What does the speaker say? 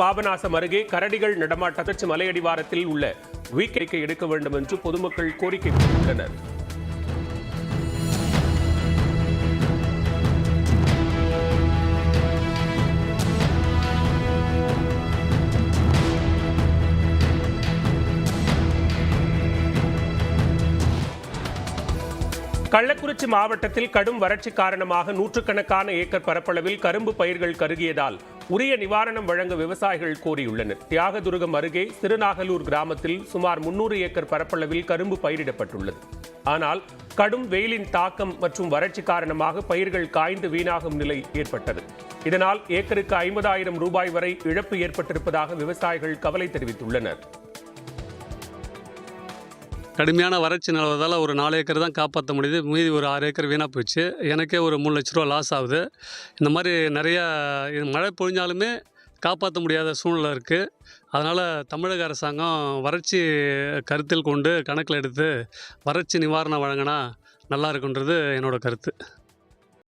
பாபநாசம் அருகே கரடிகள் நடமாட்ட மலையடிவாரத்தில் உள்ள வீக்கை எடுக்க வேண்டும் என்று பொதுமக்கள் கோரிக்கை விடுத்துள்ளனர். கள்ளக்குறிச்சி மாவட்டத்தில் கடும் வறட்சி காரணமாக நூற்றுக்கணக்கான ஏக்கர் பரப்பளவில் கரும்பு பயிர்கள் கருகியதால் உரிய நிவாரணம் வழங்க விவசாயிகள் கோரியுள்ளனர். தியாகதுருகம் அருகே சிறுநாகலூர் கிராமத்தில் சுமார் 300 ஏக்கர் பரப்பளவில் கரும்பு பயிரிடப்பட்டுள்ளது. ஆனால் கடும் வெயிலின் தாக்கம் மற்றும் வறட்சி காரணமாக பயிர்கள் காய்ந்து வீணாகும் நிலை ஏற்பட்டது. இதனால் ஏக்கருக்கு 50,000 ரூபாய் வரை இழப்பு ஏற்பட்டிருப்பதாக விவசாயிகள் கவலை தெரிவித்துள்ளனர். கடுமையான வறட்சி நிலவதால் ஒரு 4 ஏக்கர் தான் காப்பாற்ற முடியுது. மீதி ஒரு 6 ஏக்கர் வீணாக போயிடுச்சு. எனக்கே ஒரு 3 லட்ச ரூபா லாஸ் ஆகுது. இந்த மாதிரி நிறையா மழை பொழிஞ்சாலுமே காப்பாற்ற முடியாத சூழ்நிலை இருக்குது. அதனால் தமிழக அரசாங்கம் வறட்சி கருத்தில் கொண்டு கணக்கில் எடுத்து வறட்சி நிவாரணம் வழங்கினா நல்லா இருக்குன்றது என்னோடய கருத்து.